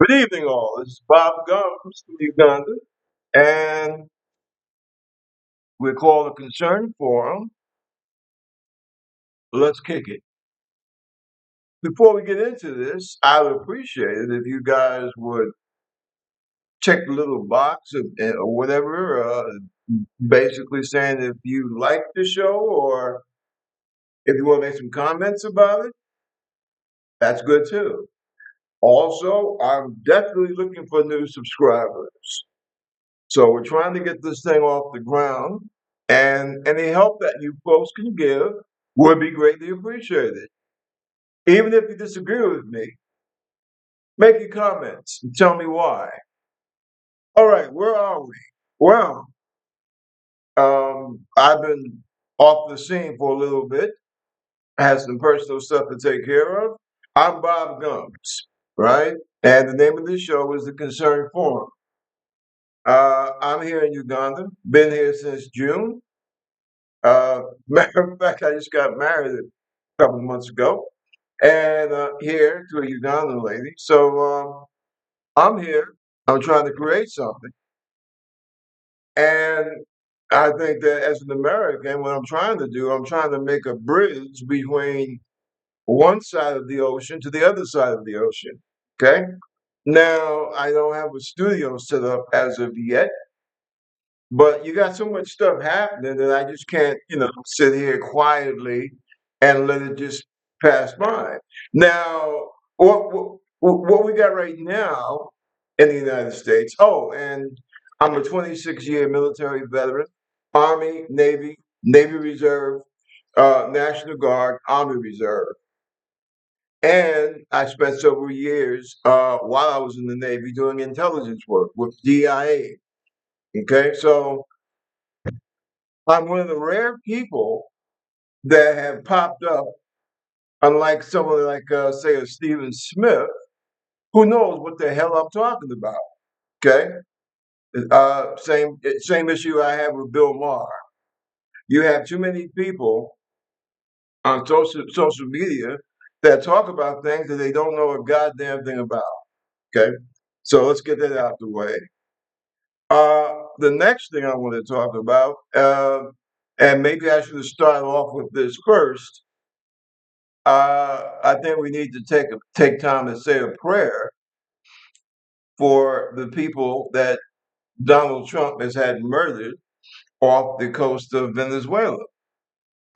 Good evening, all. This is Bob Gums from Uganda, and we're called a Concern Forum. Let's kick it. Before we get into this, I would appreciate it if you guys would check the little box or whatever, basically saying if you like the show or if you want to make some comments about it, that's good too. Also, I'm definitely looking for new subscribers. So we're trying to get this thing off the ground, and any help that you folks can give would be greatly appreciated. Even if you disagree with me, make your comments and tell me why. All right, where are we? Well, I've been off the scene for a little bit. I had some personal stuff to take care of. I'm Bob Gums, right? And the name of this show is The Concerned Forum. I'm here in Uganda, been here since June. Matter of fact, I just got married a couple of months ago, and here to a Ugandan lady. So I'm here. I'm trying to create something, and I think that as an American, what I'm trying to do, I'm trying to make a bridge between one side of the ocean to the other side of the ocean. Okay. Now I don't have a studio set up as of yet. But you got so much stuff happening that I just can't, sit here quietly and let it just pass by. Now, what we got right now in the United States? Oh, and I'm a 26-year military veteran, Army, Navy, Navy Reserve, National Guard, Army Reserve. And I spent several years while I was in the Navy doing intelligence work with DIA. Okay, so I'm one of the rare people that have popped up, unlike someone like, say, a Stephen Smith, who knows what the hell I'm talking about. Okay, same issue I have with Bill Maher. You have too many people on social media that talk about things that they don't know a goddamn thing about. Okay, so let's get that out the way. The next thing I want to talk about, and maybe I should start off with this first. I think we need to take time to say a prayer for the people that Donald Trump has had murdered off the coast of Venezuela.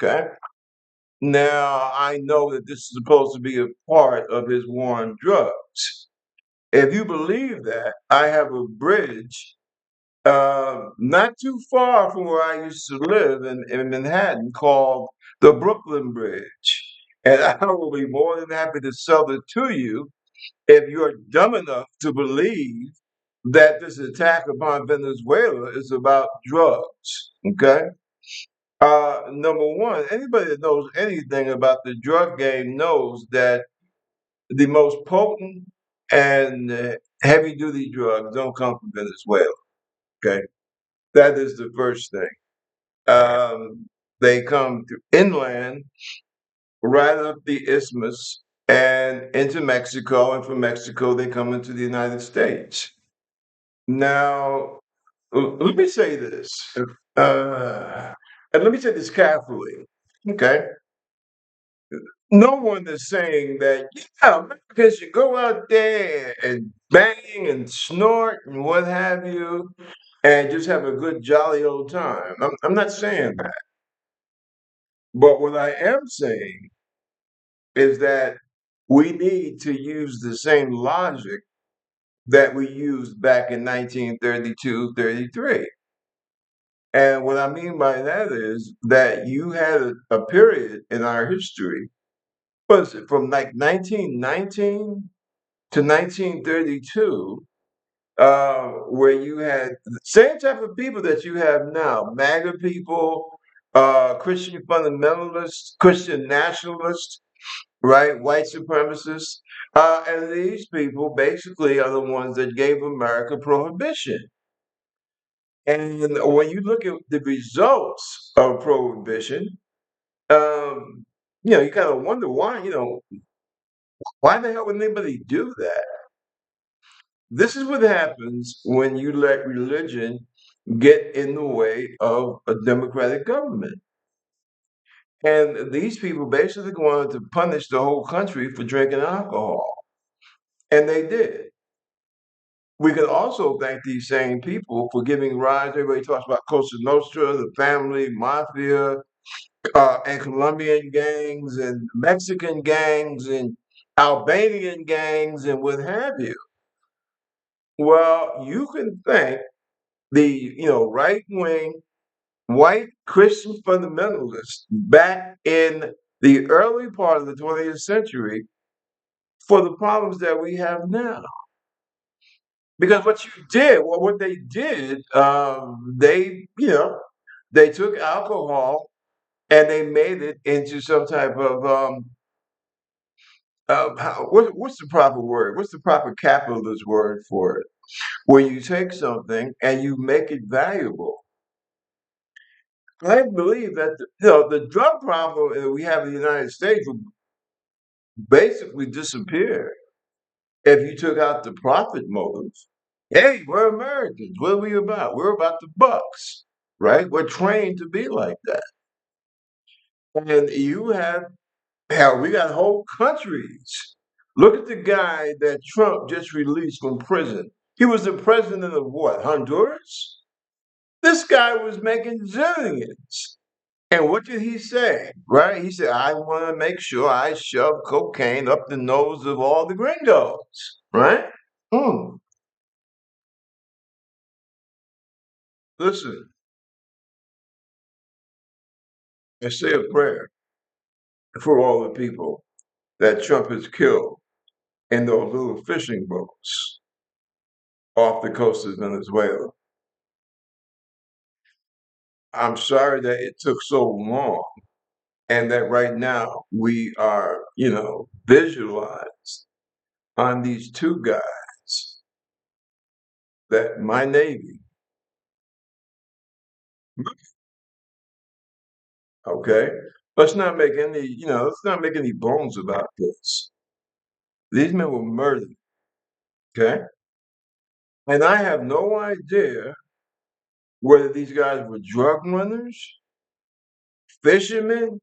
Okay. Now I know that this is supposed to be a part of his war on drugs. If you believe that, I have a bridge not too far from where I used to live in Manhattan called the Brooklyn Bridge. And I will be more than happy to sell it to you if you're dumb enough to believe that this attack upon Venezuela is about drugs. Okay. Number one, anybody that knows anything about the drug game knows that the most potent and heavy duty drugs don't come from Venezuela. Okay. That is the first thing. They come inland, right up the isthmus and into Mexico, and from Mexico they come into the United States. Now, let me say this, and let me say this carefully. Okay, no one is saying that yeah, Americans should go out there and bang and snort and what have you, and just have a good jolly old time. I'm not saying that, but what I am saying is that we need to use the same logic that we used back in 1932, 33. And what I mean by that is that you had a period in our history, was it from like 1919 to 1932, where you had the same type of people that you have now, MAGA people, Christian fundamentalists, Christian nationalists, right? White supremacists. And these people basically are the ones that gave America prohibition. And when you look at the results of prohibition, um, you kind of wonder why, why the hell would anybody do that? this is what happens when you let religion get in the way of a democratic government. And these people basically wanted to punish the whole country for drinking alcohol. And they did. We could also thank these same people for giving rise. Everybody talks about Cosa Nostra, the family, mafia, and Colombian gangs, and Mexican gangs, and Albanian gangs, and what have you. Well, you can thank the right wing white Christian fundamentalists back in the early part of the 20th century for the problems that we have now. Because what they did, they took alcohol and they made it into some type of what's the proper word? What's the proper capitalist word for it? Where you take something and you make it valuable. I believe that the drug problem that we have in the United States would basically disappear if you took out the profit motive. Hey, we're Americans. What are we about? We're about the bucks, right? We're trained to be like that. And you have, hell, we got whole countries. Look at the guy that Trump just released from prison. He was the president of what, Honduras? This guy was making zillions. And what did he say? Right? He said, I want to make sure I shove cocaine up the nose of all the gringos. Right? Hmm. Listen, and say a prayer for all the people that Trump has killed in those little fishing boats off the coast of Venezuela. I'm sorry that it took so long and that right now we are, visualized on these two guys that my Navy, okay? Let's not make any bones about this. These men were murdered, okay? And I have no idea whether these guys were drug runners, fishermen,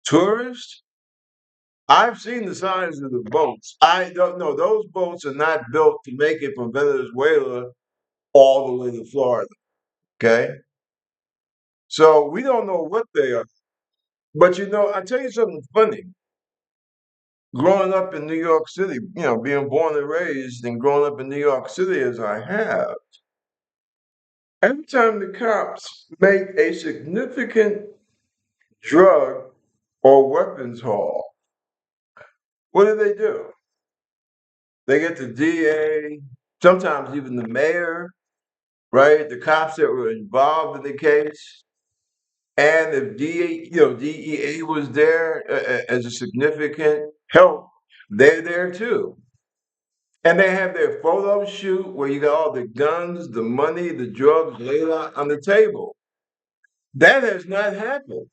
tourists. I've seen the size of the boats. I don't know. Those boats are not built to make it from Venezuela all the way to Florida. Okay. So we don't know what they are. But I tell you something funny. Growing up in New York City, being born and raised and growing up in New York City as I have, every time the cops make a significant drug or weapons haul, what do? They get the DA, sometimes even the mayor, right? The cops that were involved in the case. And if DEA was there as a significant help, they're there too. And they have their photo shoot where you got all the guns, the money, the drugs laid out on the table. That has not happened.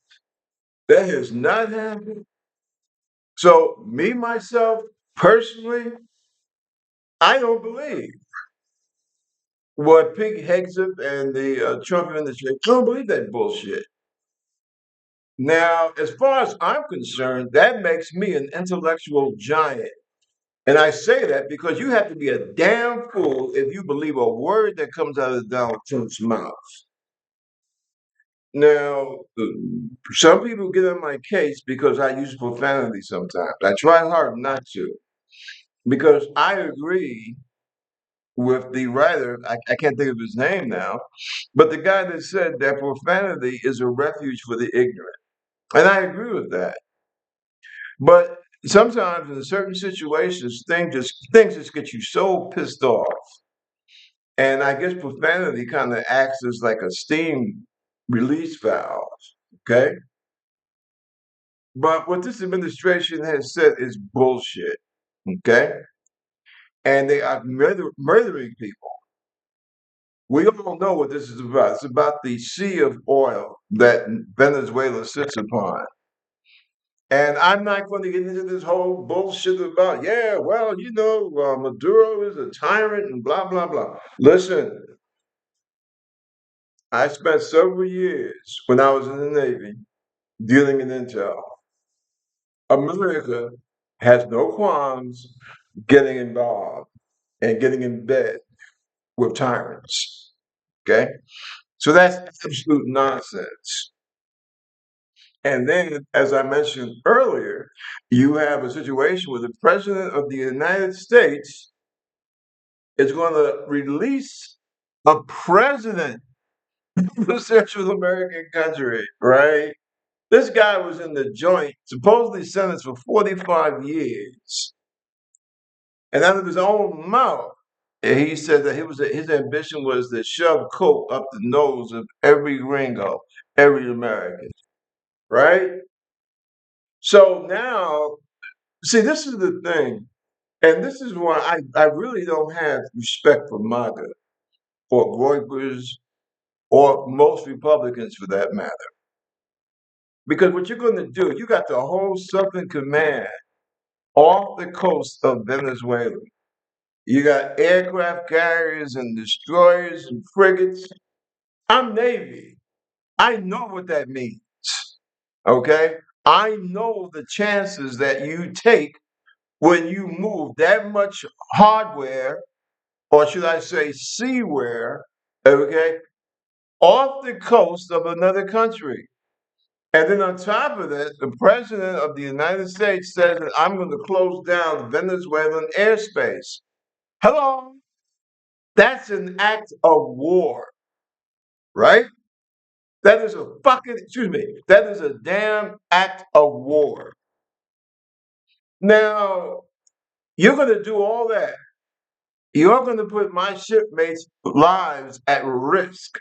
That has not happened. So, me, myself, personally, I don't believe what Pete Hegseth and the Trump administration, I don't believe that bullshit. Now, as far as I'm concerned, that makes me an intellectual giant. And I say that because you have to be a damn fool if you believe a word that comes out of Donald Trump's mouth. Now, some people get on my case because I use profanity sometimes. I try hard not to because I agree with the writer. I can't think of his name now, but the guy that said that profanity is a refuge for the ignorant. And I agree with that. But sometimes in certain situations, things just get you so pissed off. And I guess profanity kind of acts as like a steam release valve. Okay. But what this administration has said is bullshit. Okay. And they are murdering people. We all know what this is about. It's about the sea of oil that Venezuela sits upon. And I'm not going to get into this whole bullshit about, yeah, well, Maduro is a tyrant and blah, blah, blah. Listen, I spent several years when I was in the Navy dealing in intel. America has no qualms getting involved and getting in bed with tyrants. Okay? So that's absolute nonsense. And then, as I mentioned earlier, you have a situation where the President of the United States is going to release a president of a Central American country, right? This guy was in the joint, supposedly sentenced for 45 years. And out of his own mouth, he said that his ambition was to shove coke up the nose of every gringo, every American, right? So now, see, this is the thing, and this is why I really don't have respect for MAGA or Groypers or most Republicans for that matter. Because what you're going to do, you got the whole Southern Command off the coast of Venezuela. You got aircraft carriers and destroyers and frigates. I'm Navy. I know what that means. Okay? I know the chances that you take when you move that much hardware, or should I say seaware, okay, off the coast of another country. And then on top of that, the president of the United States says that I'm going to close down Venezuelan airspace. Hello? That's an act of war, right? That is a fucking, excuse me, that is a damn act of war. Now, you're going to do all that. You're going to put my shipmates' lives at risk,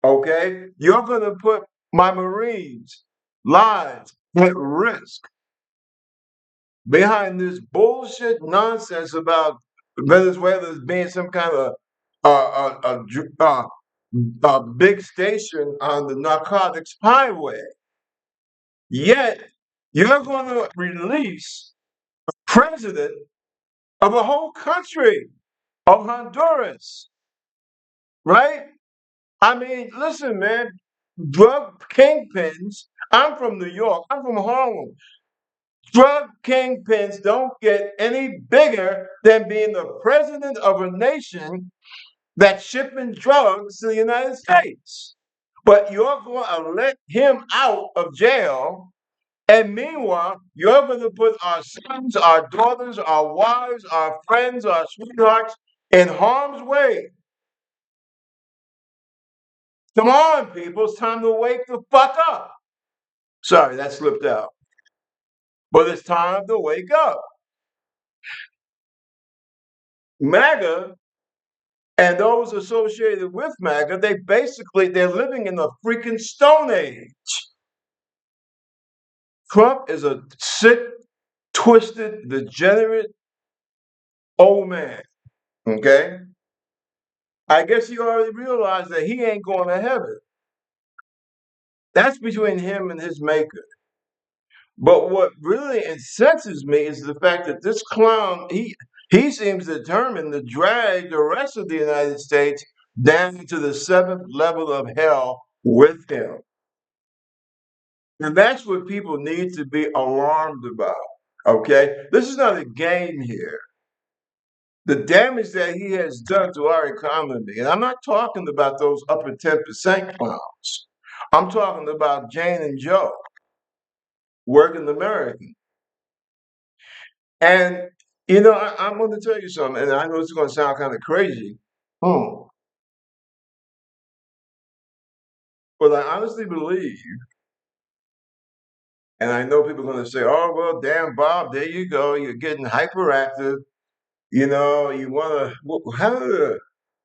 okay? You're going to put my Marines' lives at risk behind this bullshit nonsense about Venezuela as being some kind of a big station on the narcotics highway. Yet, you're going to release president of a whole country of Honduras, right? I mean, listen, man, drug kingpins. I'm from New York. I'm from Harlem. Drug kingpins don't get any bigger than being the president of a nation that's shipping drugs to the United States. But you're going to let him out of jail. And meanwhile, you're going to put our sons, our daughters, our wives, our friends, our sweethearts in harm's way. Come on, people. It's time to wake the fuck up. Sorry, that slipped out. But it's time to wake up. MAGA and those associated with MAGA, they're living in the freaking Stone Age. Trump is a sick, twisted, degenerate old man. Okay? I guess he already realized that he ain't going to heaven. That's between him and his maker. But what really incenses me is the fact that this clown, he seems determined to drag the rest of the United States down to the seventh level of hell with him. And that's what people need to be alarmed about. Okay? This is not a game here. The damage that he has done to our economy, and I'm not talking about those upper 10% clowns. I'm talking about Jane and Joe, working American. And, I'm going to tell you something, and I know it's going to sound kind of crazy, hmm, but I honestly believe, and I know people are going to say, oh, well, damn, Bob, there you go. You're getting hyperactive. You want to, how do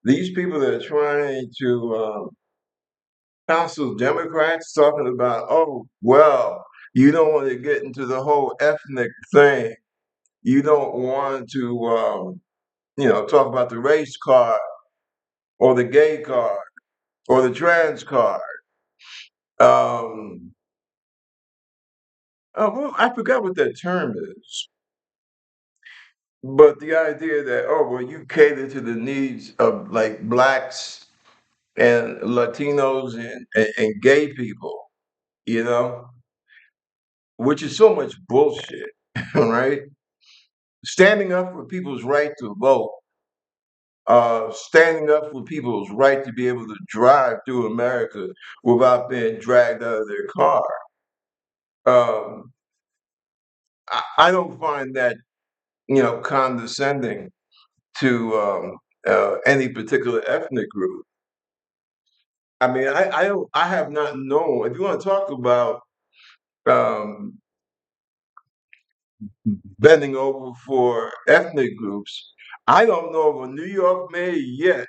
these people that are trying to counsel Democrats talking about, oh, well, you don't want to get into the whole ethnic thing. You don't want to, talk about the race card or the gay card or the trans card. Um, well, I forgot what that term is, but the idea that, oh, well, you cater to the needs of like blacks and Latinos and gay people, you know, which is so much bullshit, right? Standing up for people's right to vote, standing up for people's right to be able to drive through America without being dragged out of their car. Um, I don't find that, condescending to any particular ethnic group. I mean, I have not known. If you want to talk about um, bending over for ethnic groups, I don't know of a New York mayor yet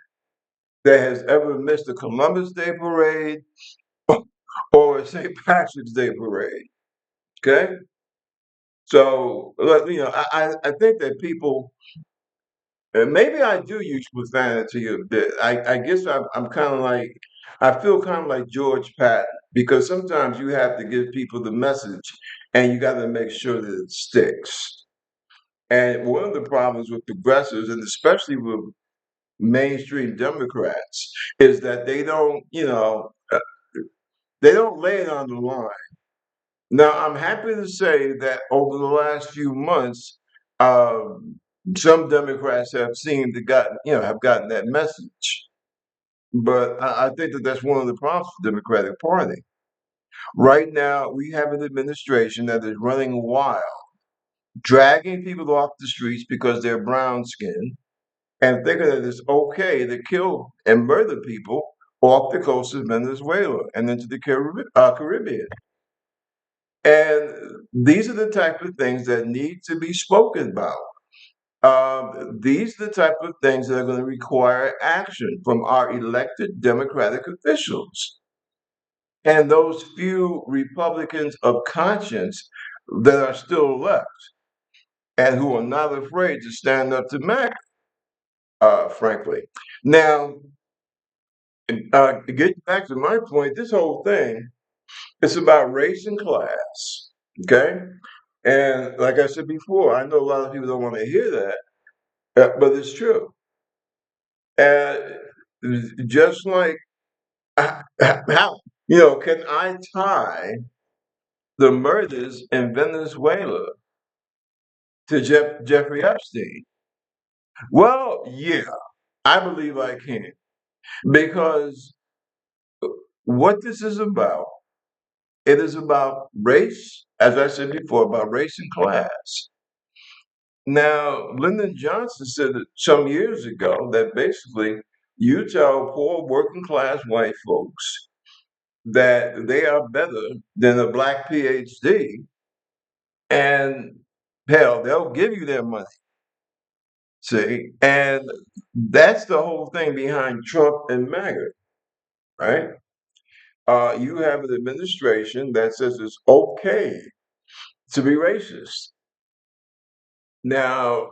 that has ever missed a Columbus Day parade or a St. Patrick's Day parade. Okay, so I think that people, and maybe I do use profanity a bit. I guess I'm kind of like, I feel kind of like George Patton because sometimes you have to give people the message and you got to make sure that it sticks. And one of the problems with progressives, and especially with mainstream Democrats, is that they don't lay it on the line. Now, I'm happy to say that over the last few months, some Democrats have seemed to have gotten that message. But I think that that's one of the problems for the Democratic Party. Right now, we have an administration that is running wild, dragging people off the streets because they're brown skinned and thinking that it's okay to kill and murder people off the coast of Venezuela and into the Caribbean. And these are the type of things that need to be spoken about. These are the type of things that are going to require action from our elected Democratic officials and those few Republicans of conscience that are still left and who are not afraid to stand up to Mac, frankly. Now, getting back to my point, this whole thing, it's about race and class, okay? And like I said before, I know a lot of people don't want to hear that, but it's true. And just like how, can I tie the murders in Venezuela to Jeffrey Epstein? Well, yeah, I believe I can. Because what this is about, it is about race, as I said before, about race and class. Now, Lyndon Johnson said that some years ago that basically you tell poor working class white folks that they are better than a black PhD, and hell, they'll give you their money. See, and that's the whole thing behind Trump and MAGA, right? You have an administration that says it's okay to be racist. Now,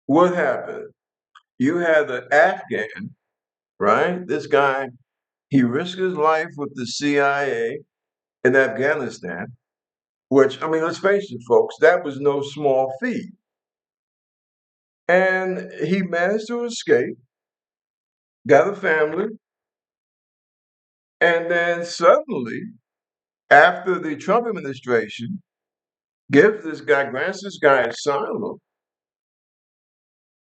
what happened? You had the Afghan, right? This guy, he risked his life with the CIA in Afghanistan, which, I mean, let's face it, folks, that was no small feat. And he managed to escape, got a family, and then suddenly, after the Trump administration grants this guy asylum,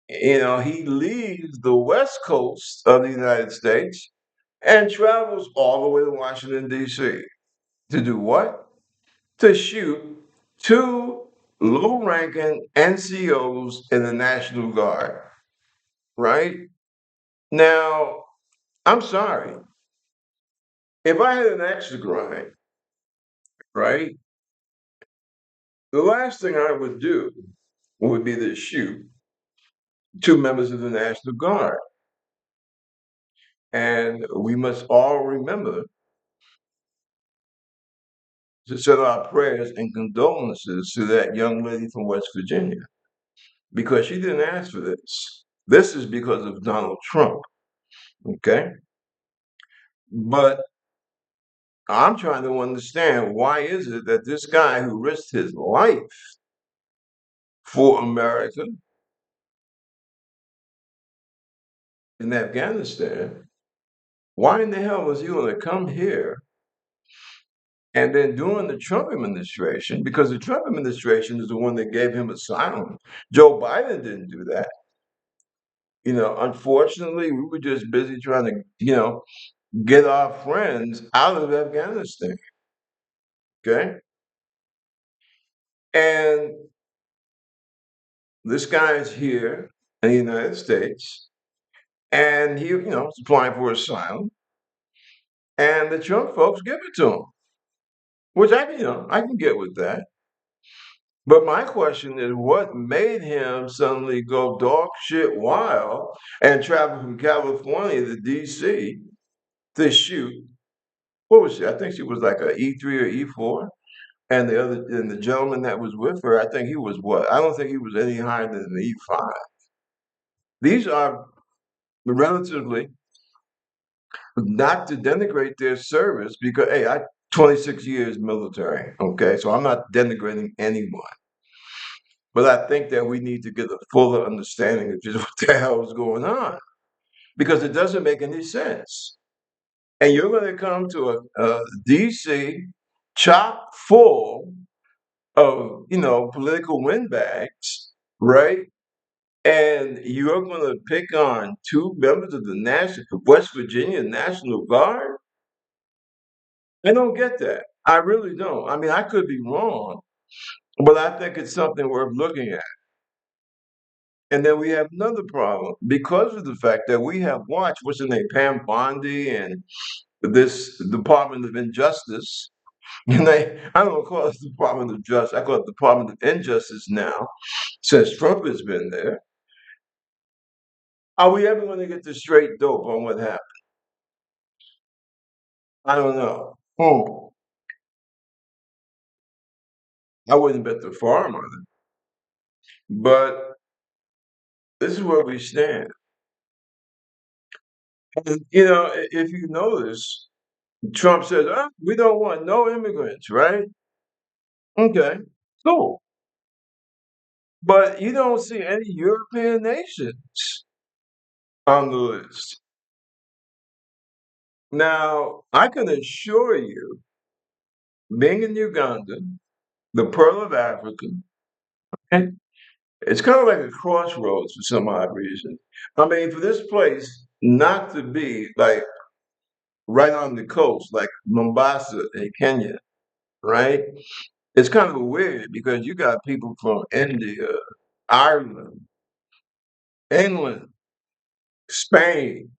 he leaves the west coast of the United States and travels all the way to Washington, D.C. To do what? To shoot two low ranking NCOs in the National Guard, right? Now, I'm sorry. If I had an axe to grind, right, the last thing I would do would be to shoot two members of the National Guard. And we must all remember to send our prayers and condolences to that young lady from West Virginia because she didn't ask for this. This is because of Donald Trump, okay? But I'm trying to understand why is it that this guy who risked his life for America in Afghanistan, why in the hell was he going to come here? And then during the Trump administration, because the Trump administration is the one that gave him asylum, Joe Biden didn't do that. Unfortunately, we were just busy trying to, get our friends out of Afghanistan. Okay. And this guy is here in the United States and is applying for asylum. And the Trump folks give it to him, which I can get with that. But my question is, what made him suddenly go dog shit wild and travel from California to DC to shoot? What was she? I think she was like a E3 or E4. And the gentleman that was with her, I think he was what? I don't think he was any higher than an E5. These are relatively not to denigrate their service because hey, I 26 years military. Okay, so I'm not denigrating anyone. But I think that we need to get a fuller understanding of just what the hell is going on because it doesn't make any sense. And you're going to come to a DC chock full of, political windbags, right? And you're going to pick on two members of the West Virginia National Guard? I don't get that. I really don't. I mean, I could be wrong, but I think it's something worth looking at. And then we have another problem because of the fact that we have watched what's her name, Pam Bondi, and this Department of Injustice. And I don't call it the Department of Justice. I call it the Department of Injustice now, since Trump has been there. Are we ever going to get the straight dope on what happened? I don't know. I wouldn't bet the farm on it. But this is where we stand. And, if you notice, Trump says, we don't want no immigrants, right? Okay, cool. But you don't see any European nations on the list. Now, I can assure you, being in Uganda, the Pearl of Africa, and it's kind of like a crossroads for some odd reason. I mean, for this place not to be like right on the coast, like Mombasa in Kenya, right? It's kind of weird because you got people from India, Ireland, England, Spain,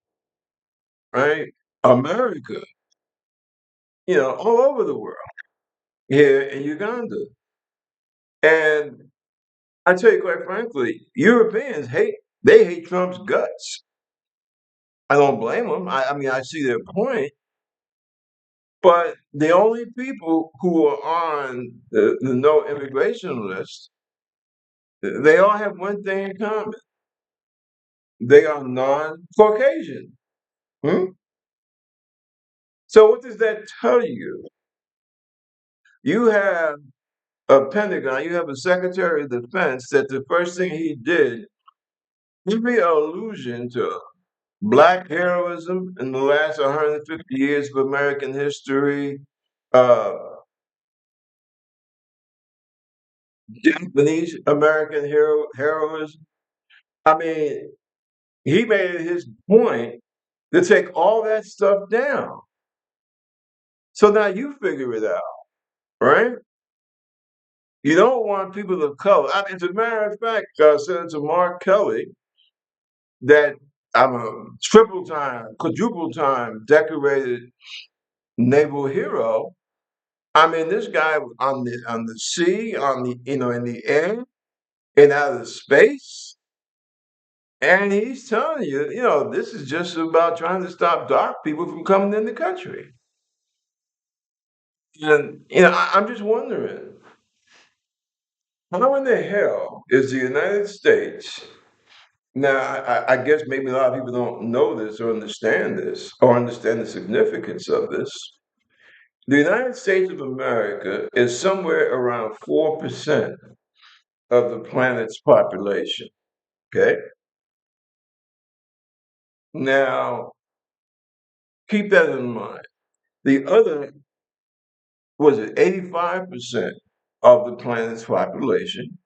right? America, all over the world here in Uganda. And I tell you quite frankly, Europeans they hate Trump's guts. I don't blame them. I mean, I see their point. But the only people who are on the no immigration list, they all have one thing in common. They are non-Caucasian. Hmm? So what does that tell you? You have a Pentagon, you have a Secretary of Defense that the first thing he did, every allusion to Black heroism in the last 150 years of American history, uh, Japanese American heroism. I mean, he made it his point to take all that stuff down. So now you figure it out, right? You don't want people of color. I mean, as a matter of fact, Senator Mark Kelly, that I'm a triple time, quadruple time decorated naval hero. I mean, this guy on the sea, on the in the air, in outer space, and he's telling you, this is just about trying to stop dark people from coming in the country. And I'm just wondering, how in the hell is the United States? Now, I guess maybe a lot of people don't know this or understand the significance of this. The United States of America is somewhere around 4% of the planet's population. Okay. Now, keep that in mind. The other, was it 85% of the planet's population?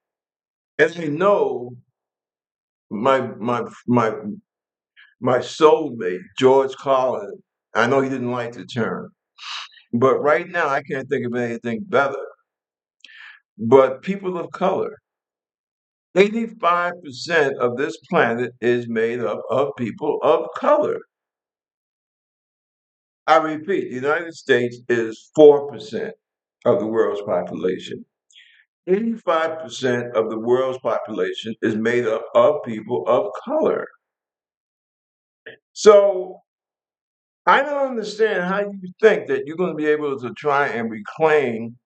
And I know my my soulmate, George Carlin, I know he didn't like the term, but right now I can't think of anything better. But people of color, 85% of this planet is made up of people of color. I repeat, the United States is 4% of the world's population. 85% of the world's population is made up of people of color. So I don't understand how you think that you're going to be able to try and reclaim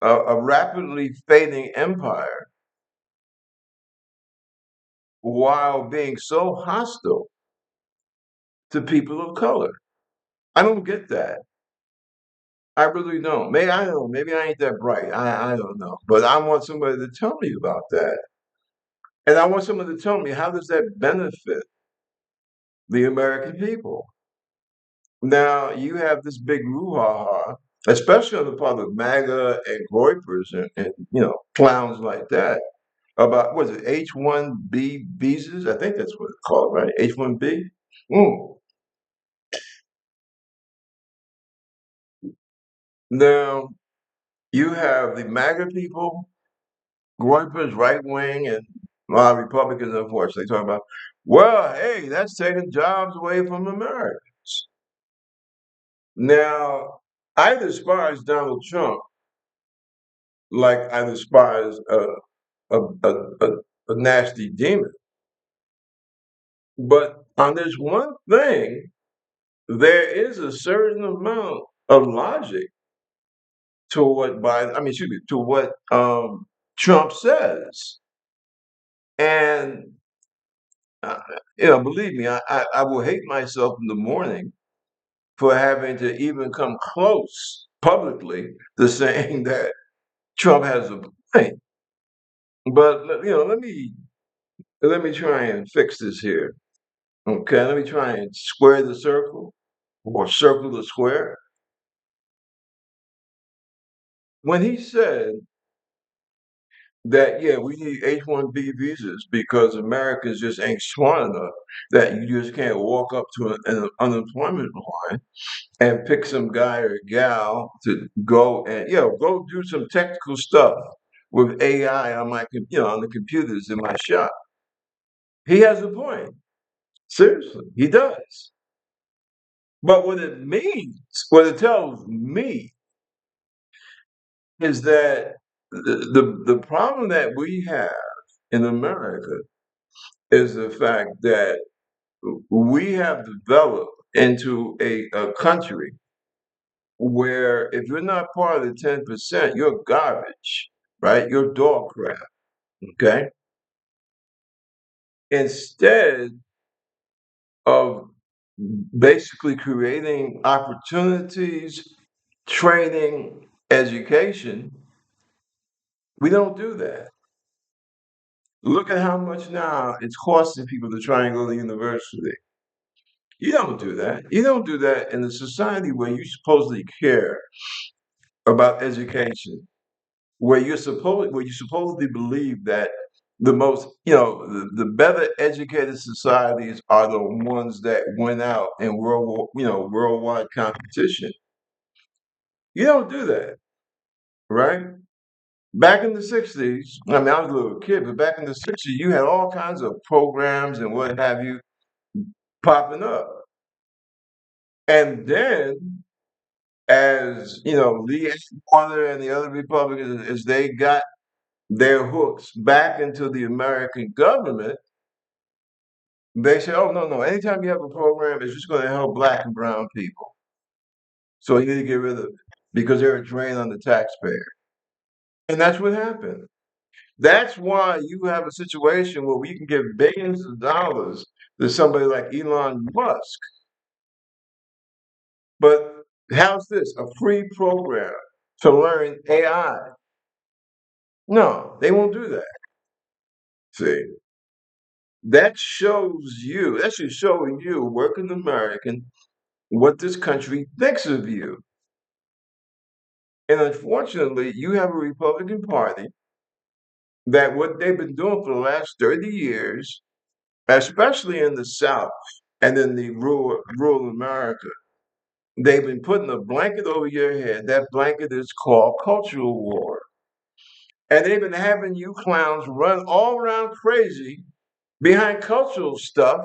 a rapidly fading empire while being so hostile to people of color. I don't get that. I really don't. Maybe I don't. Maybe I ain't that bright. I don't know. But I want somebody to tell me about that, and I want someone to tell me how does that benefit the American people. Now you have this big brouhaha, especially on the part of MAGA and Groypers and clowns like that about was it H-1B visas? I think that's what it's called, right? H-1B. Mm. Now you have the MAGA people, Groypers, right wing, and a lot of Republicans, unfortunately, talking about, well, hey, that's taking jobs away from Americans. Now, I despise Donald Trump like I despise a, a, a, a nasty demon. But on this one thing, there is a certain amount of logic to what Biden, I mean, excuse me, to what Trump says. And, uh, believe me, I will hate myself in the morning for having to even come close publicly to saying that Trump has a point. But, let me try and fix this here. Okay, let me try and square the circle or circle the square. When he said that, yeah, we need H-1B visas because Americans just ain't smart enough that you just can't walk up to an unemployment line and pick some guy or gal to go and, go do some technical stuff with AI on on the computers in my shop. He has a point. Seriously, he does. But what it means, what it tells me is that the problem that we have in America is the fact that we have developed into a country where if you're not part of the 10%, you're garbage, right? You're dog crap, okay? Instead of basically creating opportunities, training, education, we don't do that. Look at how much now it's costing people to try and go to university. You don't do that. You don't do that in a society where you supposedly care about education, where you supposedly believe that the most, the better educated societies are the ones that went out in worldwide competition. You don't do that, right? Back in the 60s, I mean, I was a little kid, but back in the 60s, you had all kinds of programs and what have you popping up. And then, as Lee Atwater and the other Republicans, as they got their hooks back into the American government, they said, "Oh no, no! Anytime you have a program, it's just going to help Black and Brown people. So you need to get rid of it because they're a drain on the taxpayer." And that's what happened. That's why you have a situation where we can give billions of dollars to somebody like Elon Musk, but How's this? A free program to learn AI. No, they won't do that. See, that should show you, working American, what this country thinks of you. And unfortunately, you have a Republican Party that what they've been doing for the last 30 years, especially in the South and in the rural America, they've been putting a blanket over your head. That blanket is called cultural war. And they've been having you clowns run all around crazy behind cultural stuff.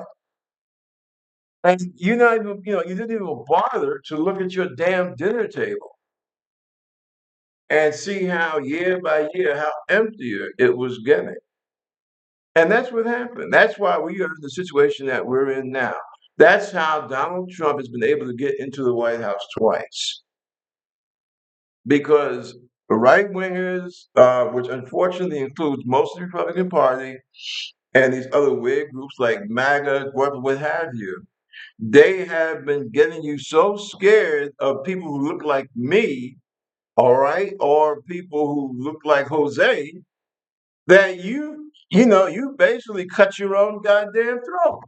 And you're not even, you didn't even bother to look at your damn dinner table and see how year by year, how emptier it was getting. And that's what happened. That's why we are in the situation that we're in now. That's how Donald Trump has been able to get into the White House twice. Because the right wingers, which unfortunately includes most of the Republican Party and these other weird groups like MAGA, what have you, they have been getting you so scared of people who look like me, all right, or people who look like Jose, that you basically cut your own goddamn throat.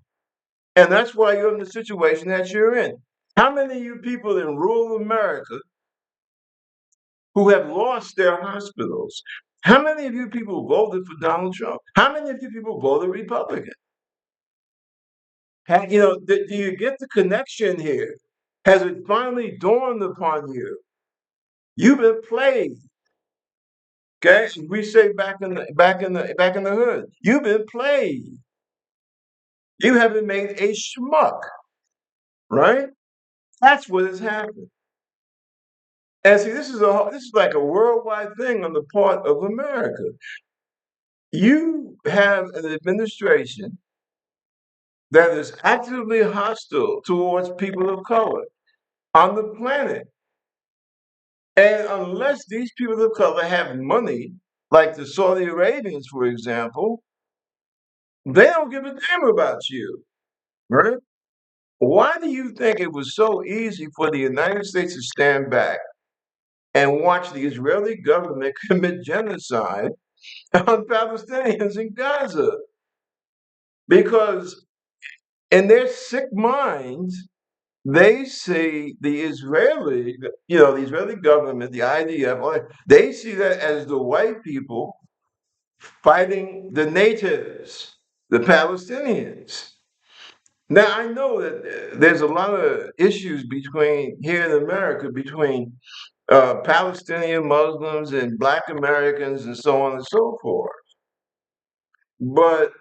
And that's why you're in the situation that you're in. How many of you people in rural America who have lost their hospitals, how many of you people voted for Donald Trump? How many of you people voted Republican? Do you get the connection here? Has it finally dawned upon you? You've been played. Okay, we say back in the hood. You've been played. You have been made a schmuck, right? That's what has happened. And see, this is like a worldwide thing on the part of America. You have an administration that is actively hostile towards people of color on the planet. And unless these people of color have money, like the Saudi Arabians, for example, they don't give a damn about you, right? Why do you think it was so easy for the United States to stand back and watch the Israeli government commit genocide on Palestinians in Gaza? Because in their sick minds, they see the Israeli government, the IDF, they see that as the white people fighting the natives, the Palestinians. Now, I know that there's a lot of issues between here in America between Palestinian Muslims and Black Americans and so on and so forth. But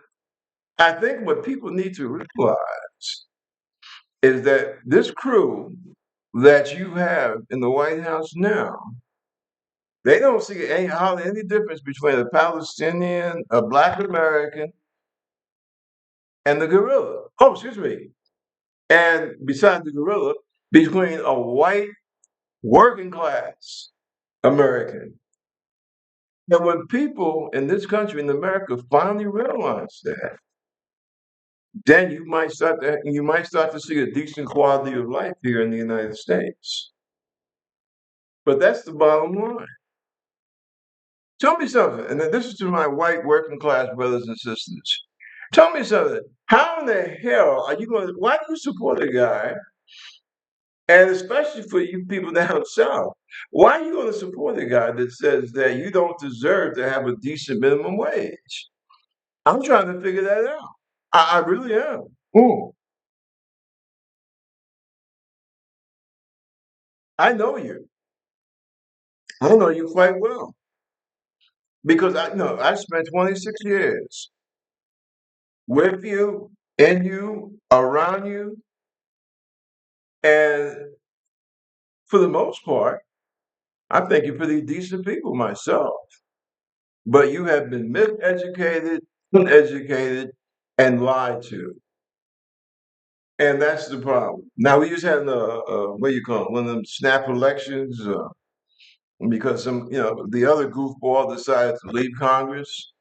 I think what people need to realize is that this crew that you have in the White House now, they don't see hardly any difference between a Palestinian, a Black American, and the gorilla. Oh, excuse me. And besides the gorilla, between a white working class American. And when people in this country, in America, finally realize that, then you might start to see a decent quality of life here in the United States. But that's the bottom line. Tell me something, and then this is to my white working class brothers and sisters. Tell me something. How in the hell are you going to? Why do you support a guy? And especially for you people down south, why are you going to support a guy that says that you don't deserve to have a decent minimum wage? I'm trying to figure that out. I really am. Ooh, I know you. I know you quite well because I know I spent 26 years with you, in you, around you, and for the most part, I think you're pretty decent people myself. But you have been miseducated, uneducated, and lied to. And that's the problem. Now we just had what do you call it, one of them snap elections because the other goofball decided to leave Congress,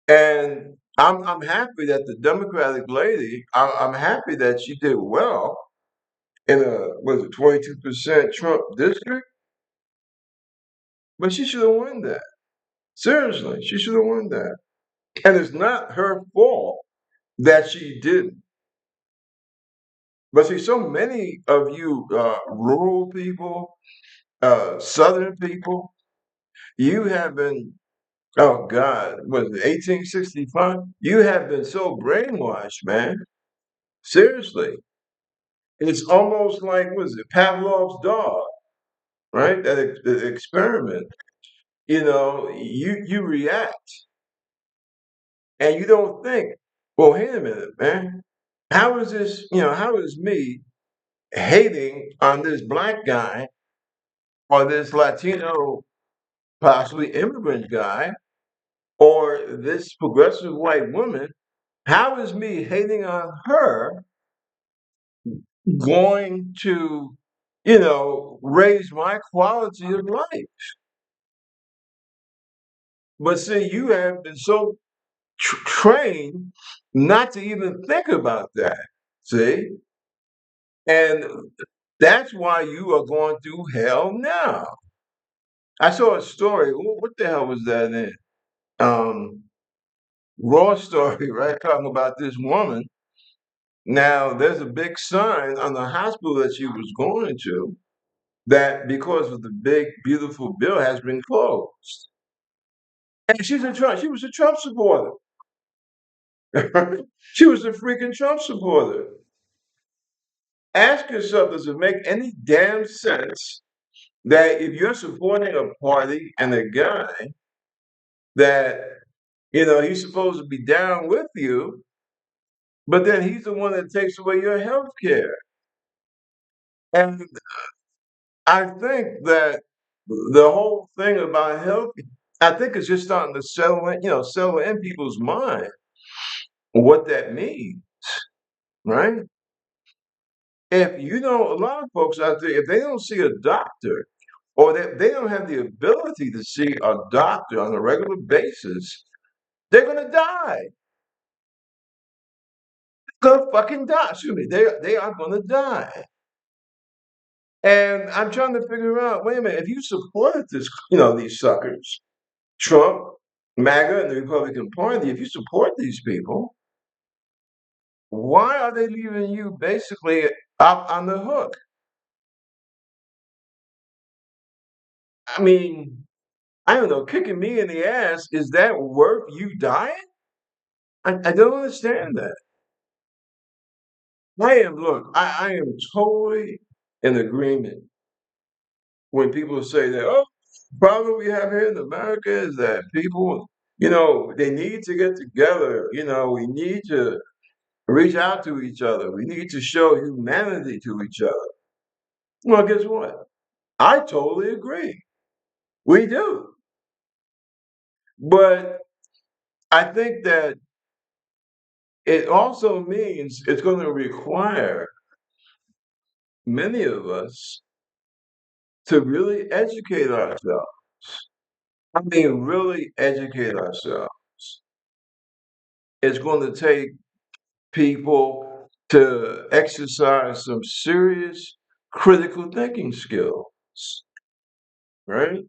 and I'm happy that the Democratic lady, I'm happy that she did well, in a, was it 22% Trump district? But she should have won that. Seriously, she should have won that. And it's not her fault that she didn't. But see, so many of you rural people, southern people, you have been, oh God, was it 1865? You have been so brainwashed, man. Seriously. It's almost like, was it Pavlov's dog, right? The experiment. You react and you don't think, well, wait a minute, man. How is this, how is me hating on this black guy or this Latino, possibly immigrant guy, or this progressive white woman, how is me hating on her going to, raise my quality of life? But see, you have been so trained not to even think about that. See? And that's why you are going through hell now. I saw a story. What the hell was that in? Um, Raw story, right? Talking about this woman. Now, there's a big sign on the hospital that she was going to that because of the big, beautiful bill has been closed. And she was a Trump supporter. She was a freaking Trump supporter. Ask yourself, does it make any damn sense that if you're supporting a party and a guy that, he's supposed to be down with you, but then he's the one that takes away your health care? And I think that the whole thing about health, I think it's just starting to settle in people's mind what that means, right? If you know, a lot of folks out there, if they don't see a doctor or they don't have the ability to see a doctor on a regular basis, they're gonna die. They're gonna fucking die. Excuse me. They are gonna die. And I'm trying to figure out, wait a minute, if you supported these suckers, Trump, MAGA, and the Republican Party, if you support these people, why are they leaving you basically up on the hook? I mean, I don't know, kicking me in the ass, is that worth you dying? I don't understand that. I am totally in agreement when people say that, oh, the problem we have here in America is that people, they need to get together. We need to reach out to each other. We need to show humanity to each other. Well, guess what? I totally agree. We do. But I think that it also means it's going to require many of us to really educate ourselves. I mean, really educate ourselves. It's going to take people to exercise some serious critical thinking skills, right?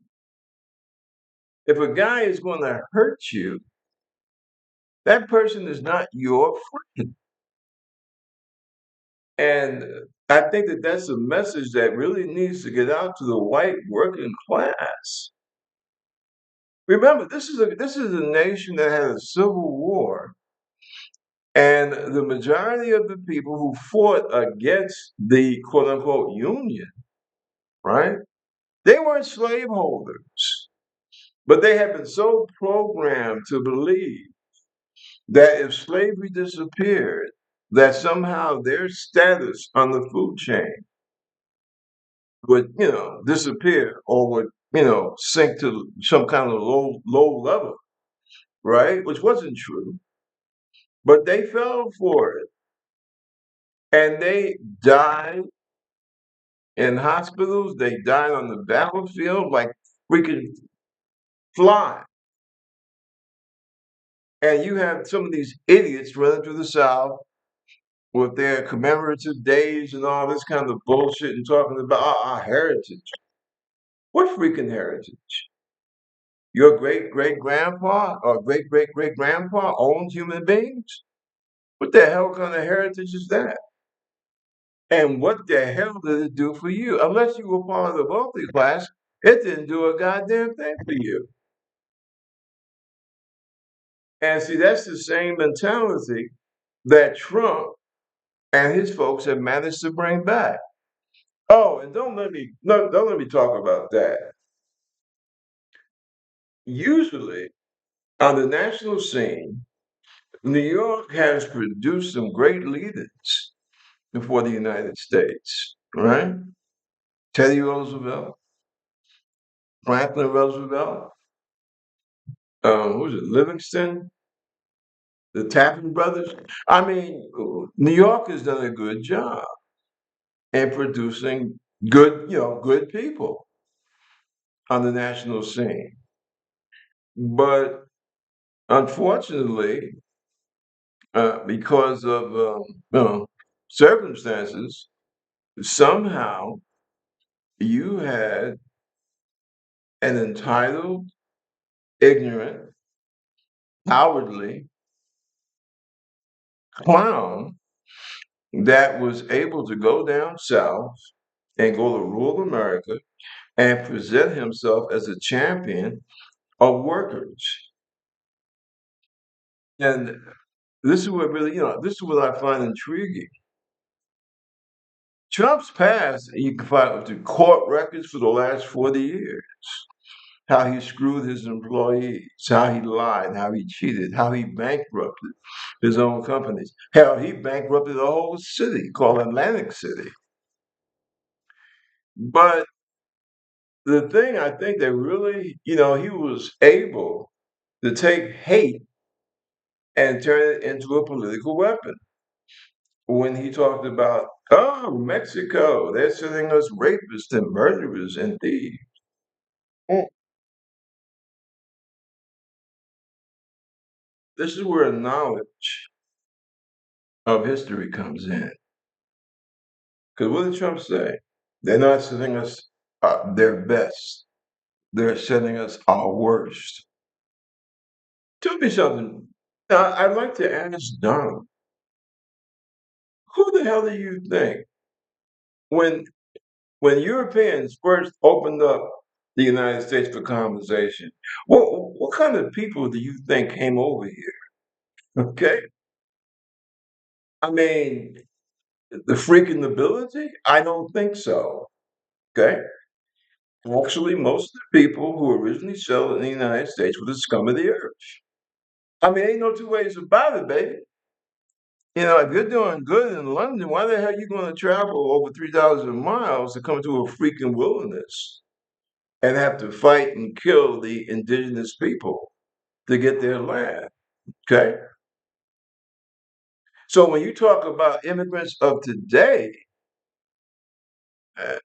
If a guy is going to hurt you, that person is not your friend. And I think that that's a message that really needs to get out to the white working class. Remember, this is a nation that had a civil war, and the majority of the people who fought against the quote unquote union, right? They weren't slaveholders, but they had been so programmed to believe that if slavery disappeared, that somehow their status on the food chain would, disappear or would, sink to some kind of low level, right? Which wasn't true, but they fell for it, and they died in hospitals. They died on the battlefield like we could fly. And you have some of these idiots running through the South with their commemorative days and all this kind of bullshit and talking about our heritage. What freaking heritage? Your great great grandpa or great great great grandpa owned human beings? What the hell kind of heritage is that? And what the hell did it do for you? Unless you were part of the wealthy class, it didn't do a goddamn thing for you. And see, that's the same mentality that Trump and his folks have managed to bring back. Oh, and don't let me talk about that. Usually, on the national scene, New York has produced some great leaders for the United States, right? Teddy Roosevelt, Franklin Roosevelt, who was it, Livingston, the Tappan brothers. I mean, New York has done a good job in producing good people on the national scene. But unfortunately, because of circumstances, somehow you had an entitled, ignorant, cowardly clown that was able to go down south and go to rural America and present himself as a champion of workers. And this is what really, this is what I find intriguing. Trump's past, you can find the court records for the last 40 years. How he screwed his employees, how he lied, how he cheated, how he bankrupted his own companies. Hell, he bankrupted a whole city called Atlantic City. But the thing I think that really, he was able to take hate and turn it into a political weapon. When he talked about, oh, Mexico, they're sending us rapists and murderers and thieves. Mm. This is where knowledge of history comes in. Because what did Trump say? They're not sending us their best. They're sending us our worst. Tell me something. I'd like to ask Donald, who the hell do you think, when when Europeans first opened up the United States for colonization, what kind of people do you think came over here? Okay, I mean, the freaking ability? I don't think so. Okay, actually, most of the people who originally settled in the United States were the scum of the earth. I mean, ain't no two ways about it, baby. If you're doing good in London, why the hell are you going to travel over 3,000 miles to come to a freaking wilderness and have to fight and kill the indigenous people to get their land? Okay. So when you talk about immigrants of today, I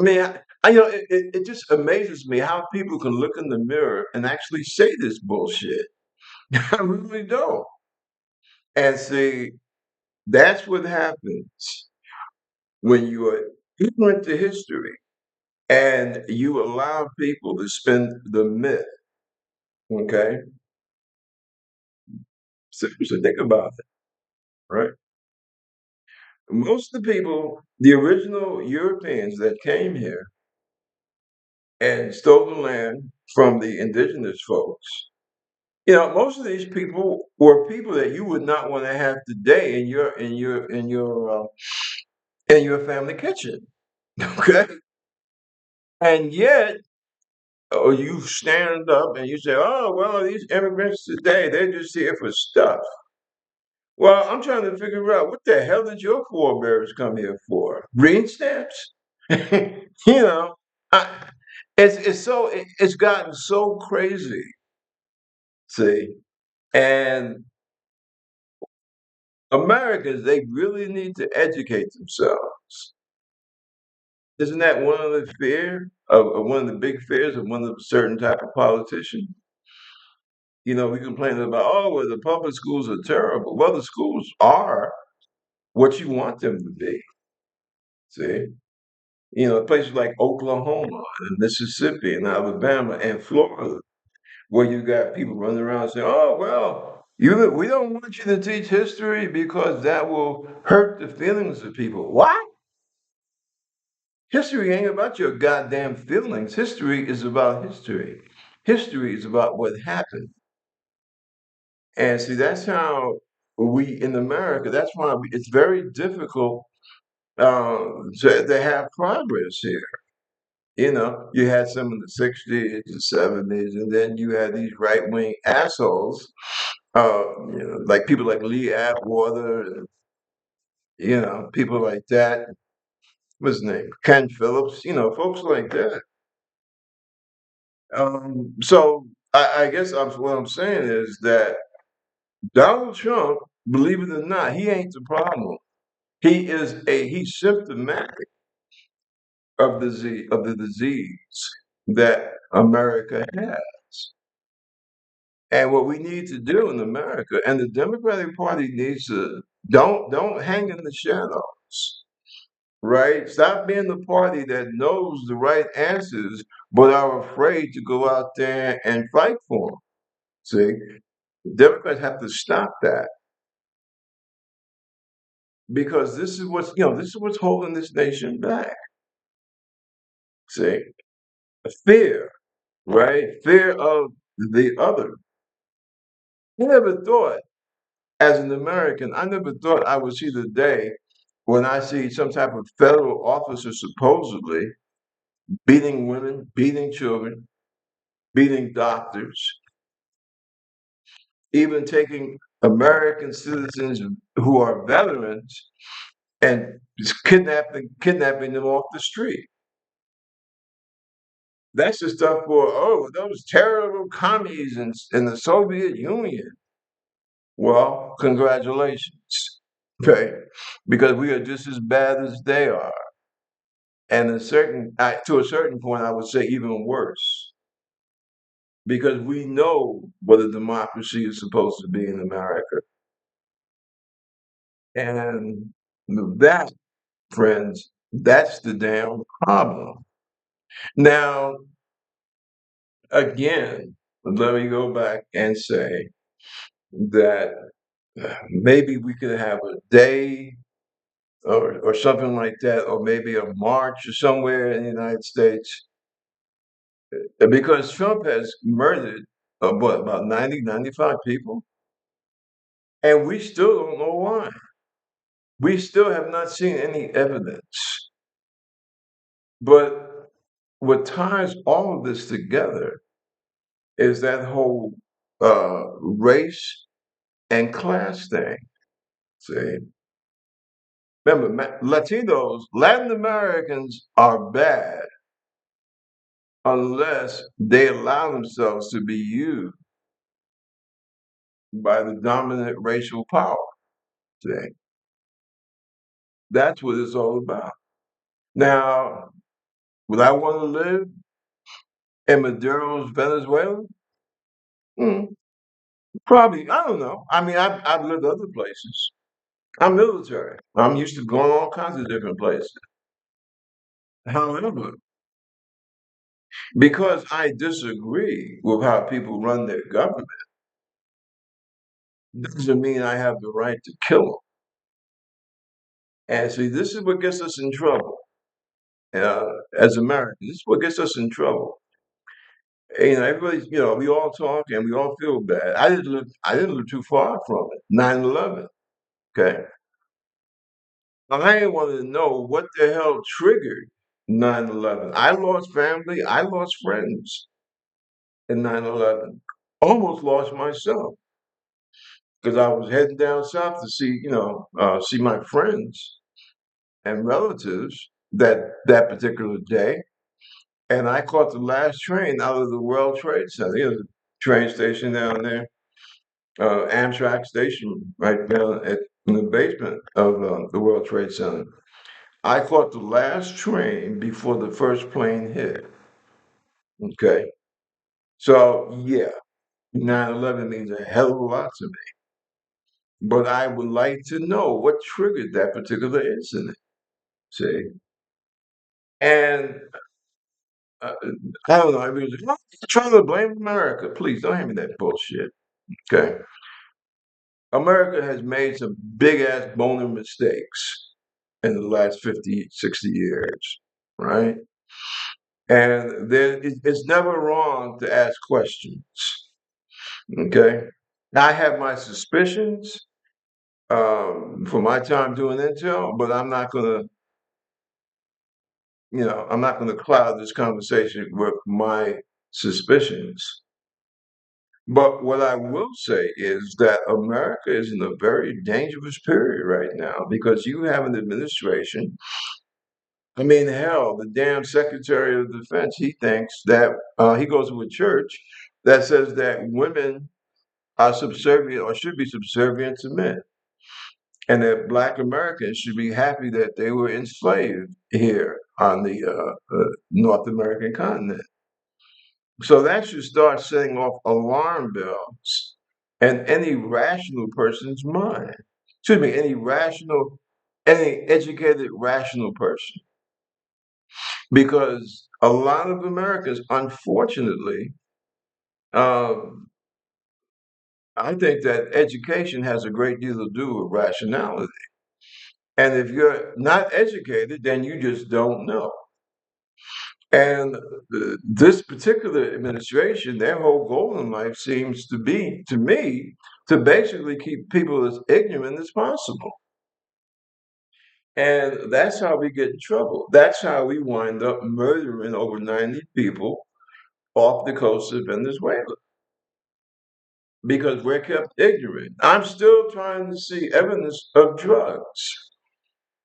mean, it just amazes me how people can look in the mirror and actually say this bullshit. I really don't. And see, that's what happens when you are ignorant to history and you allow people to spin the myth. Okay. Seriously, think about it, right? Most of the people, the original Europeans that came here and stole the land from the indigenous folks. Most of these people were people that you would not want to have today in your family kitchen. Okay, and yet, you stand up and you say, "Oh, well, these immigrants today, they're just here for stuff." Well, I'm trying to figure out what the hell did your forebears come here for? Green stamps? you know, I, it's gotten so crazy. See, and Americans, they really need to educate themselves. Isn't that one of the fear of one of the big fears of one of a certain type of politician? We complain about, oh, well, the public schools are terrible. Well, the schools are. what you want them to be. See, places like Oklahoma and Mississippi and Alabama and Florida, where you got people running around saying, "Oh well, we don't want you to teach history because that will hurt the feelings of people." What? History ain't about your goddamn feelings. History is about history. History is about what happened. And see, that's how we in America. That's why it's very difficult to have progress here. You had some in the '60s and '70s, and then you had these right wing assholes, like people like Lee Atwater, and people like that. What's his name? Ken Phillips. Folks like that. So I guess what I'm saying is that Donald Trump, believe it or not, he ain't the problem. He's symptomatic of the disease that America has. And what we need to do in America, and the Democratic Party needs to don't hang in the shadows, right? Stop being the party that knows the right answers but are afraid to go out there and fight for them. See, the Democrats have to stop that because this is what's holding this nation back. See, fear, right? Fear of the other. I never thought, as an American, I never thought I would see the day when I see some type of federal officer supposedly beating women, beating children, beating doctors, even taking American citizens who are veterans and just kidnapping them off the street. That's the stuff for, oh, those terrible commies in the Soviet Union. Well, congratulations. Okay. Because we are just as bad as they are. And to a certain point, I would say even worse. Because we know what a democracy is supposed to be in America. And that, friends, that's the damn problem. Now, again, let me go back and say that maybe we could have a day or something like that, or maybe a march or somewhere in the United States, because Trump has murdered about 95 people, and we still don't know why. We still have not seen any evidence. But what ties all of this together is that whole race and class thing. See, remember, Latin Americans are bad unless they allow themselves to be used by the dominant racial power. See, that's what it's all about. Now, would I want to live in Maduro's Venezuela? Hmm, probably. I don't know. I mean, I've lived other places. I'm military. I'm used to going all kinds of different places. However, because I disagree with how people run their government, doesn't mean I have the right to kill them. And see, this is what gets us in trouble uh, as Americans. This is what gets us in trouble. Everybody's, we all talk and we all feel bad. I didn't live too far from it. 9/11. Okay. I want to know what the hell triggered 9/11. I lost family. I lost friends in 9/11. Almost lost myself because I was heading down south to see my friends and relatives that particular day, and I caught the last train out of the World Trade Center. The train station down there, Amtrak station, right down in the basement of the World Trade Center. I caught the last train before the first plane hit. Okay, so yeah, 9/11 means a hell of a lot to me. but I would like to know what triggered that particular incident. See, and uh, I don't know. I mean, trying to blame America. Please don't hand me that bullshit. Okay, America has made some big ass bonehead mistakes in the last 50, 60 years, right? And it's never wrong to ask questions. Okay, I have my suspicions for my time doing intel, but I'm not gonna cloud this conversation with my suspicions. But what I will say is that America is in a very dangerous period right now because you have an administration. I mean, hell, the damn Secretary of Defense, he thinks that he goes to a church that says that women are subservient or should be subservient to men, and that Black Americans should be happy that they were enslaved here on the North American continent. So that should start setting off alarm bells in any rational person's mind. Excuse me, any educated, rational person. Because a lot of Americans, unfortunately, um, I think that education has a great deal to do with rationality. And if you're not educated, then you just don't know. And this particular administration, their whole goal in life seems to be, to me, to basically keep people as ignorant as possible. And that's how we get in trouble. That's how we wind up murdering over 90 people off the coast of Venezuela because we're kept ignorant. I'm still trying to see evidence of drugs,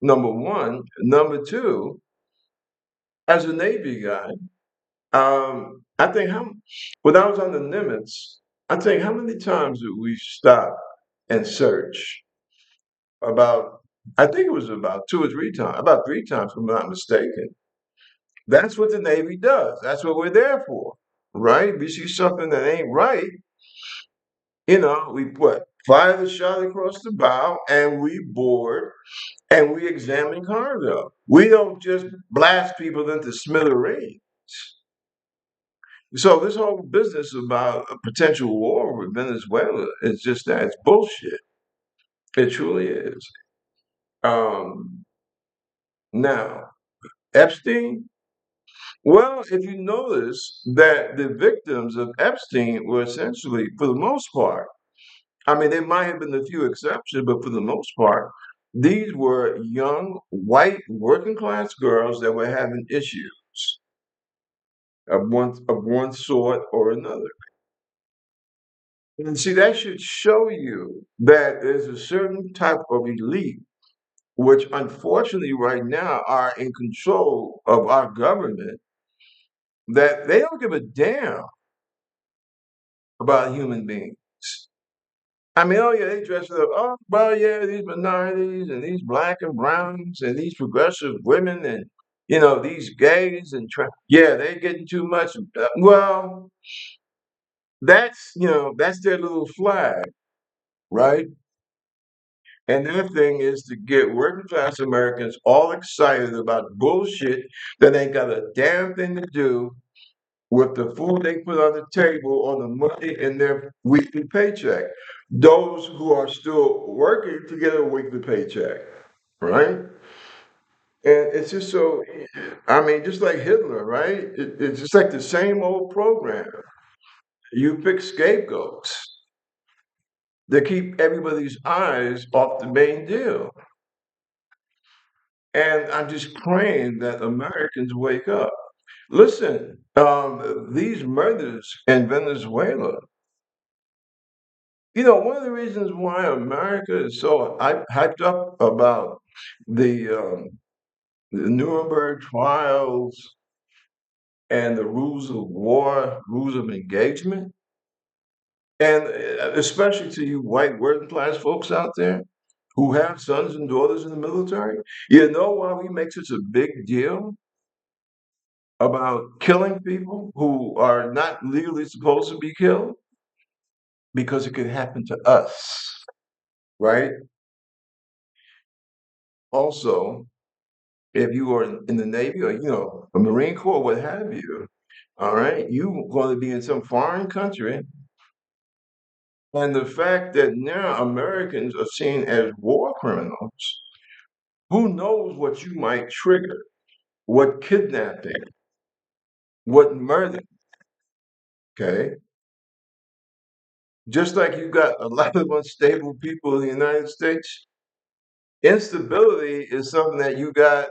number one. Number two, as a Navy guy, I think when I was on the Nimitz, I think how many times did we stop and search? About, I think it was about two or three times, about three times, if I'm not mistaken. That's what the Navy does. That's what we're there for, right? We see something that ain't right, we fire the shot across the bow and we board and we examine cargo. We don't just blast people into smithereens. So this whole business about a potential war with Venezuela is just that it's bullshit. It truly is. Um, Now, Epstein. Well, if you notice that the victims of Epstein were essentially, for the most part, I mean, there might have been a few exceptions, but for the most part, these were young, white, working class girls that were having issues of one sort or another. And see, that should show you that there's a certain type of elite, which unfortunately right now are in control of our government, that they don't give a damn about human beings. I mean, oh yeah, they dress it up. Oh, well, yeah, these minorities and these black and browns and these progressive women and these gays and yeah, they're getting too much. Well, that's their little flag, right? And their thing is to get working class Americans all excited about bullshit that ain't got a damn thing to do with the food they put on the table or the money in their weekly paycheck. Those who are still working to get a weekly paycheck, right? And it's just so, I mean, just like Hitler, right? It's just like the same old program. You pick scapegoats to keep everybody's eyes off the main deal. And I'm just praying that Americans wake up. Listen, these murders in Venezuela, one of the reasons why America is so hyped up about the Nuremberg trials and the rules of war, rules of engagement, and especially to you white working class folks out there who have sons and daughters in the military, you know why we make such a big deal about killing people who are not legally supposed to be killed? Because it could happen to us. right? Also, if you are in the Navy or a Marine Corps, what have you, all right, you going to be in some foreign country, and the fact that now Americans are seen as war criminals, who knows what you might trigger, what kidnapping, what murder, okay? Just like you got a lot of unstable people in the United States, instability is something that you got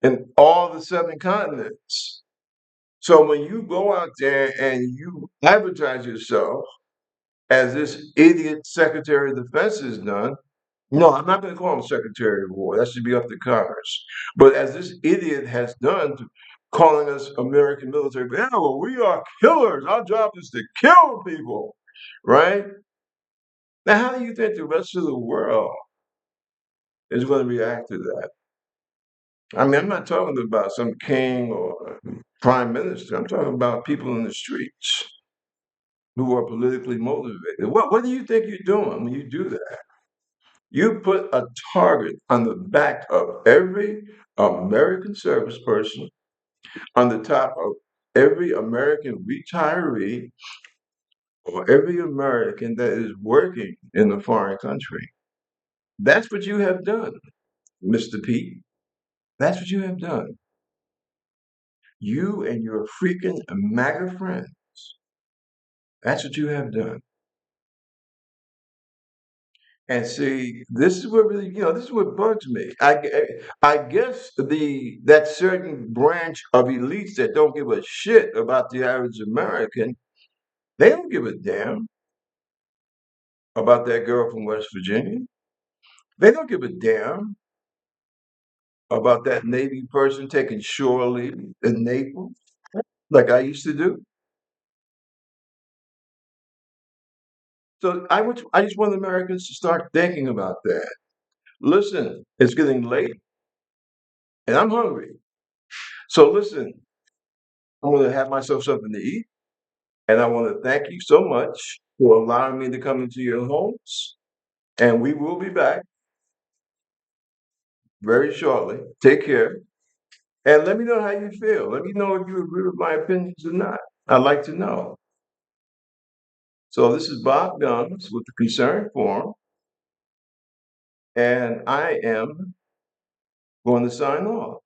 in all the seven continents. So when you go out there and you advertise yourself as this idiot Secretary of Defense has done, no, I'm not going to call him Secretary of War. That should be up to Congress. But as this idiot has done, calling us American military, yeah, well, we are killers. Our job is to kill people, right? Now, how do you think the rest of the world is going to react to that? I mean, I'm not talking about some king or prime minister. I'm talking about people in the streets who are politically motivated. What do you think you're doing when you do that? You put a target on the back of every American service person, on the top of every American retiree, or every American that is working in a foreign country. That's what you have done, Mr. Pete. That's what you have done. You and your freaking MAGA friend. That's what you have done. And see, this is what really, this is what bugs me. I guess that certain branch of elites that don't give a shit about the average American, they don't give a damn about that girl from West Virginia. They don't give a damn about that Navy person taking shore leave in Naples, like I used to do. So I just want Americans to start thinking about that. Listen, it's getting late and I'm hungry. So listen, I'm going to have myself something to eat. And I want to thank you so much for allowing me to come into your homes. And we will be back very shortly. Take care. And let me know how you feel. Let me know if you agree with my opinions or not. I'd like to know. So this is Bob Guns with the Concern Forum. And I am going to sign off.